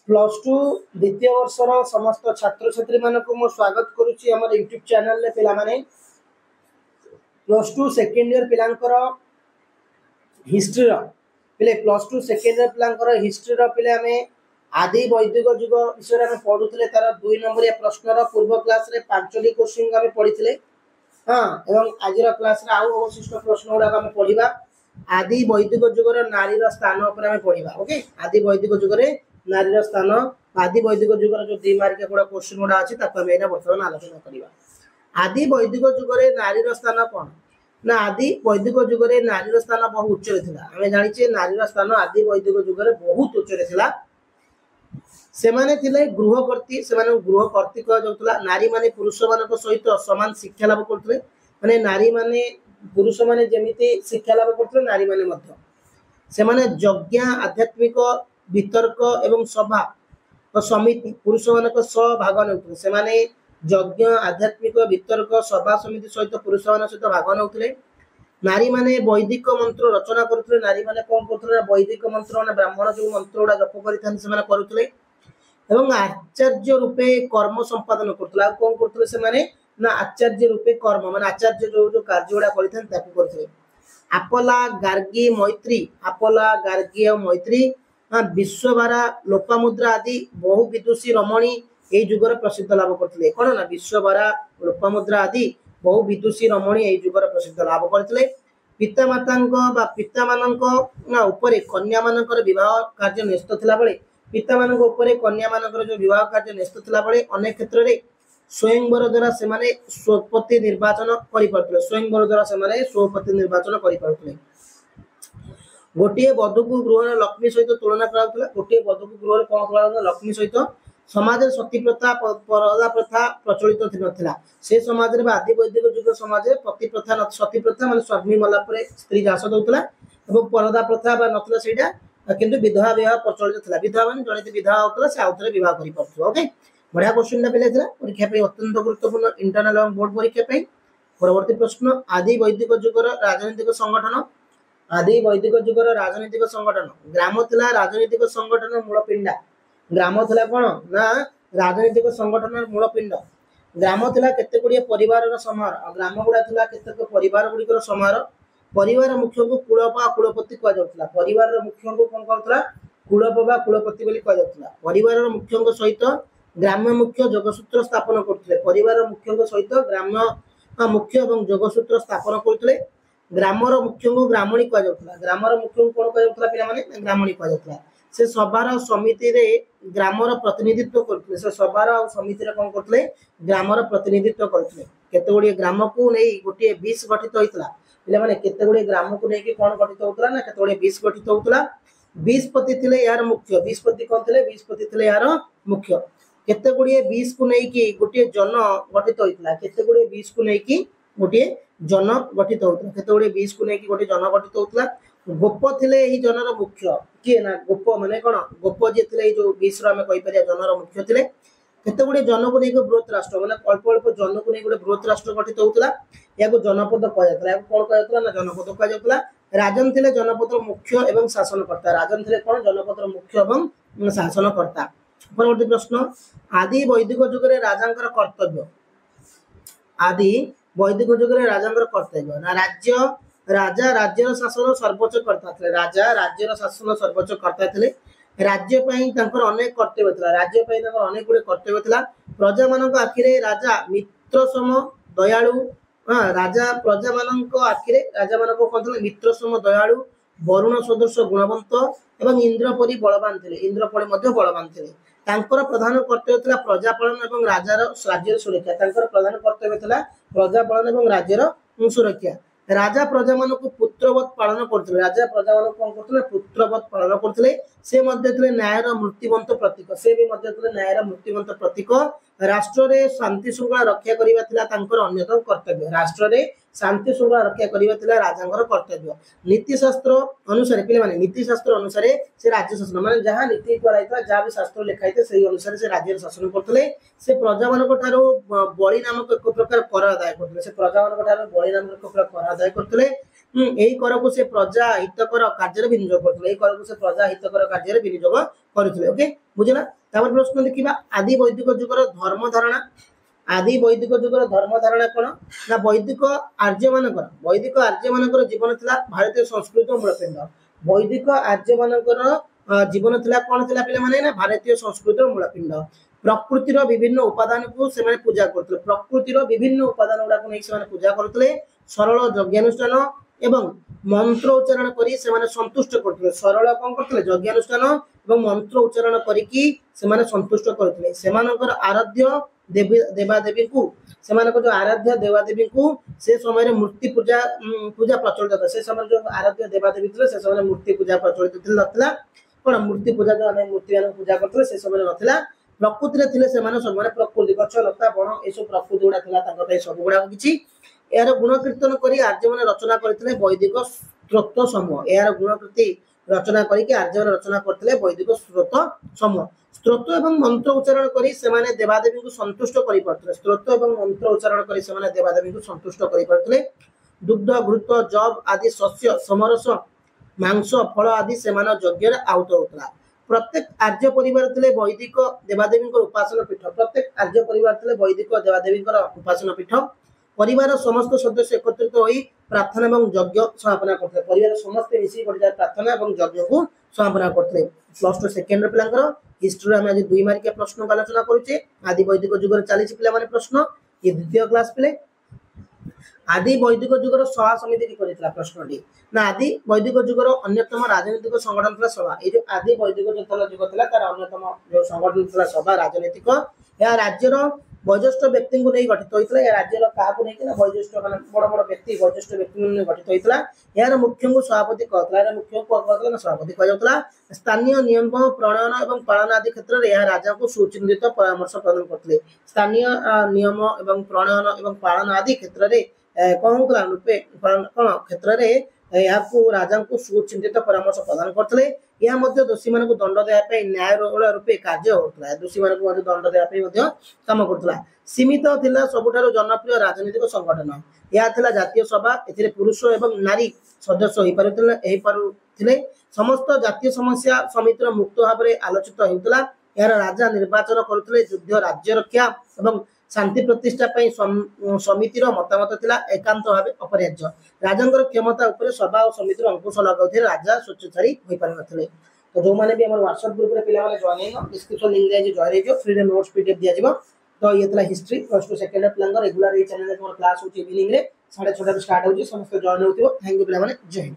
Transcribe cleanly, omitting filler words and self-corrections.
Plus two द्वितीय वर्षर समस्त छात्र छात्री मानक मु स्वागत करुच्ची आम यूट्यूब चैनल रे पिला माने प्लस टू सेकेंड इयर पिलांकर हिस्ट्री पिले प्लस टू सेकेंड इयर पिलांकर हिस्ट्री पिले आमे आदि वैदिक युग विषय आमे पढुतले तार 2 नंबरिया प्रश्नर पूर्व क्लास रे 5टी क्वेश्चन आमे पढितले हां एवं आजिर क्लास रे आउ अवशिष्ट प्रश्न गुडा आमे पढिबा आदि वैदिक युगर नारी रो स्थान ऊपर आमे पढिबा ओके आदि वैदिक युग रे नारी रो स्थान आदि वैदिक युगर जो 2 मार्क गुडा क्वेश्चन गुडा अछि ताको आमे एना वर्तमान आलोचना करिबा आदि वैदिक युग रे नारी रो स्थान कोन ना आदि वैदिक युग रे नारी रो स्थान बहुत उच्च रे थिला आमे जानि छे नारी रो स्थान आदि वैदिक युग रे बहुत उच्च रे थिला से माने थिले गृहकर्ती से माने गृहकर्ती कह जाउतला नारी माने पुरुष मानक सहित समान शिक्षा लाभ करथले माने नारी माने पुरुष माने जेमिति शिक्षा लाभ करथले नारी माने मध्य से माने यज्ञ आध्यात्मिक वितर्क एवं सभा और समिति पुरुष मानक भाग नेउथले से माने यज्ञ आध्यात्मिक वितर्क सभा समिति सहित पुरुष मानक सहित भाग नेउथले नारी माने वैदिक मंत्र रचना करथले नारी माने कोन करथले वैदिक मंत्र माने ब्राह्मण जो मंत्र उडा जप करिथान से माने करथले एवं आचार्य रूपे कर्म संपादन करथला कोन करथले से माने ना आचार्य रूपे कर्म माने आचार्य जो जो कार्य उडा करिथान ताकू करथले आपला गार्गी मैत्री विश्वभारा लोपामुद्रा आदि बहु विदुषी रमणी ए जुगर प्रसिद्ध लाभ करथिले कोन ना विश्वभारा लोपामुद्रा आदि बहु विदुषी रमणी ए जुगर प्रसिद्ध लाभ करथिले पिता मातांको बा पिता मानंको ना ऊपर कन्या मानकर विवाह कार्य न्यस्त थिला बळे पिता मानक ऊपर कन्या मानकर जो विवाह कार्य न्यस्त थिला बळे अनेक क्षेत्र रे स्वयंवर द्वारा से माने स्वपति निर्वाचन करि परथले स्वयंवर द्वारा से माने स्वपति निर्वाचन करि परथले गोटिए बधुकु गृह लक्ष्मी सहित तुलना कराउतला गोटिए बधुकु गृह कोन कराउतला लक्ष्मी सहित समाज सती प्रथा परदा प्रथा प्रचलित नथिला से समाज रे आदि वैदिक युग समाज रे पति प्रथा सती प्रथा माने स्वामी मला परे स्त्री जास दउतला एवं परदा प्रथा बा नथिला सेटा किंतु विधवा विवाह प्रचलित थिला विधवा माने जने विधवा होतला से आउतरे विवाह करि परथो ओके बढ़िया क्वेश्चन ना पेले थिला परीक्षा पे अत्यंत गुरुत्वपूर्ण इंटरनल एवं बोर्ड परीक्षा पे परवर्ती प्रश्न आदि वैदिक युगर राजनीतिक संगठन आदि वैदिक युगर राजनीतिक संगठन ग्राम थिला राजनीतिक संगठन मूलपिंडा ग्राम थिला कोन ना राजनीतिक संगठन मूलपिंड ग्राम थिला केते गुडिए परिवार रो समार ग्राम गुडा थिला केते परिवार गुडी रो समार परिवार मुख्य को कुलपा कुलपति कह जाउतला परिवार रो मुख्य को कोन कहतला कुलपा कुलपति बोली कह जाउतला परिवार रो मुख्य को सहित ग्राम्य मुख्य जोगसूत्र स्थापन करथिले परिवार मुख्य को सहित ग्राम्य मुख्य एवं जोगसूत्र स्थापन करथिले ग्रामर मुख्य को ग्रामणी कह जाउतला ग्रामर मुख्य को कोन कह जाउतला पिला माने ग्रामणी कह जाउतला से सभार समिति रे ग्रामर प्रतिनिधित्व करथिले से सभार समिति रे कोन करथिले ग्रामर प्रतिनिधित्व करथिले केते गुडी ग्राम को नै गोटे 20 गठित होइतला पिला माने केते गुडी ग्राम को नै कि कोन गठित होतला ना केते गुडी 20 गठित होतला 20 पति थिले यार मुख्य 20 पति कोन थिले 20 पति थिले यार मुख्य केते गुडी 20 को नै कि गोटे जन गठित होइतला केते गुडी 20 को नै कि गोटे जन गठित होतला केते गुडी 20 को नै कि गोटे जन गठित होतला गोप थिले एही जनर मुख्य के ना गोप माने कोन गोप जे थिले ए जो 20 रो हमें कहि परिया जनर मुख्य थिले केते गुडी जन को नै को बृहत राष्ट्र माने अल्प अल्प जन को नै गोटे बृहत राष्ट्र गठित होतला याको जनपद कह जातला याको कोन कह जातला ना जनपद कह जातला राजन थिले जनपद मुख्य एवं शासनकर्ता राजन थिले कोन जनपद मुख्य एवं शासनकर्ता परवर्ती प्रश्न आदि वैदिक युग रे राजांकर कर्तव्य आदि वैदिक युग रे राजांकर कर्तव्य ना राज्य राजा राज्यर शासन सर्वोच्च कर्ता थे राजा राज्यर शासन सर्वोच्च कर्ता थे राज्य पई तांकर अनेक कर्तव्य थिला राज्य पई तांकर अनेक गुडे कर्तव्य थिला प्रजा मानक आखिरे राजा मित्र सम दयालु राजा प्रजा मानक आखिरे राजा मानक कोथले मित्र सम दयालु वरुण सदृश गुणवंत एवं इंद्र परि बलवान थिले इंद्र परि मध्ये बलवान थिले तांकर प्रधान कर्तव्य थिला प्रजा पालन एवं राज्यर सुरक्षा तांकर प्रधान कर्तव्य थिला प्रजा पालन एवं राज्यर सुरक्षा राजा प्रजा मानक पुत्रवत पालन करथिले राजा प्रजा मानक कोन करथिले पुत्रवत पालन करथिले से मध्ये थिले न्यायर मूर्तिवंत प्रतीक से भी मध्ये थिले न्यायर मूर्तिवंत प्रतीक राष्ट्र रे शांति शृंखला रक्षा करिवा थिला तांकर अन्यतम कर्तव्य राष्ट्र रे शांति शृंखला रक्षा करिवा थिला राजांकर कर्तव्य नीति शास्त्र अनुसार पिले माने नीति शास्त्र अनुसार से राज्य शासन माने जहां नीति कराइता जहां भी शास्त्र लिखाइते सही अनुसार से राज्य शासन करथिले से प्रजा मानक थारो बळी नामक एक प्रकार कर आदाय करथिले से प्रजा मानक थारो बळी नामक एक प्रकार कर आदाय करथिले एही कर को से प्रजा हितकर कार्य रे विनियोग करथिले एही कर को से प्रजा हितकर कार्य रे विनियोग करथिले ओके बुझला तापर प्रश्न देखिबा आदि वैदिक जुगर धर्म धारणा आदि वैदिक जुगर धर्म धारणा कोन ना वैदिक आर्य मानकर जीवन थिला भारतीय संस्कृति मूलपिंड वैदिक आर्य मानकर जीवन थिला कोन थिला पिले माने ना भारतीय संस्कृति मूलपिंड प्रकृतिर विभिन्न उपादान को से पूजा करते प्रकृतिर विभिन्न उपादान गुड़ा को नहीं पूजा करते सरल यज्ञानुष्ठान एवं मंत्र उच्चारण करी से संतुष्ट करते सरल कौन करते यज्ञानुष्ठान एवं मंत्र उच्चारण करी से संतुष्ट करते से आराध्य देवादेवी को जो आराध्य देवादेवी को से समय मूर्ति पूजा पूजा प्रचलित था से समय जो आराध्य देवादेवी थे से समय मूर्ति पूजा प्रचलित नथिला कौन मूर्ति पूजा जो आम मूर्ति मान पूजा करते से समय नथिला प्रकृति थे से प्रकृति गछ लता बण ये प्रकृति गुड़ा सब गुड़ा किसी यार गुण कीर्तन कर आर्य मैंने रचना करते वैदिक स्त्रोत समूह यार गुणकृति रचना करके आर्य मैंने रचना करते वैदिक स्त्रोत समूह स्त्रोत एवं मंत्र उच्चारण करी से देवादेवी को संतुष्ट कर स्त्रोत एवं मंत्र उच्चारण करी से देवादेवी को संतुष्ट कर दुग्ध घृत जब आदि शस्य समरस मांस फल आदि से यज्ञ आहुत होता प्रत्येक आर्य परिवार थे वैदिक देवादेवी उपासना पीठ प्रत्येक आर्य परिवार थे वैदिक देवादेवी उपासना पीठ परिवार समस्त सदस्य एकत्रित होई प्रार्थना एवं यज्ञ समापना करते परिवार समस्त मिसी प्रार्थना एवं यज्ञ को समापना करते प्लस 2 सेकेंड पिलांकर हिस्ट्री हम आज 2 मार्किया प्रश्न को आलोचना करूचे आदि वैदिक जुगर चली पिला माने प्रश्न ये द्वितीय क्लास पिले आदि वैदिक जुगर सभा समिति की करितला प्रश्नटी ना आदि वैदिक जुगर अन्यतम राजनीतिक संगठन था सभा ये जो आदि वैदिक जो जुग था तार अन्यतम जो संगठन था सभा राजनीतिक या राज्यर वयोज्येष्ठ व्यक्ति को नहीं गठित होता है राज्यर क्या नहीं वयोज्येष्ठ बड़ बड़ व्यक्ति वयोज्येष्ठ व्यक्ति गठित होता है यार मुख्य को सभापति कहला मुख्य को कहला सभापति कह स्थानीय नियम प्रणयन और पालन आदि क्षेत्र में यह राजा को सुचिन्हित परामर्श प्रदान करते स्थानीय नियम और प्रणयन और पालन आदि क्षेत्र में कौन होता रूपे कौन क्षेत्र में राजा को सुचिन्हित परामर्श प्रदान करते दोषी मान दंड देवाई न्याय रूपे कार्य होता दोषी मान दंड देवाई कम करता सीमित थिला सबुठारु जनप्रिय राजनीतिक संगठन यह थिला जातीय सभा एथिरे पुरुष एवं नारी सदस्य हो पारुथिले समस्त जातीय समस्या समितिर मुक्त भाव में आलोचित होता यार राजा निर्वाचन करुथिले युद्ध राज्य रक्षा एवं शांति प्रतिष्ठा समितिर मतामत थिला एकांत भाव अपरिहार्य राजा क्षमता उपर सभा और समितिर अंकुश लगाउथिले राजा स्वच्छाचारी होई पार नथिले तो जो माने भी हमर व्हाट्सएप ग्रुप रे पिला वाले जॉइन हो डिस्क्रिप्शन लिंक दे जॉइन हो फ्री नोट्स पीडीएफ दिया जिवो तो ये तला history plus 2 second plan regular ये चैनल रे हमर क्लास होची इवनिंग रे 6:30 स्टार्ट होची समस्त जॉइन होतिबो थैंक यू पिला माने जय हिंद।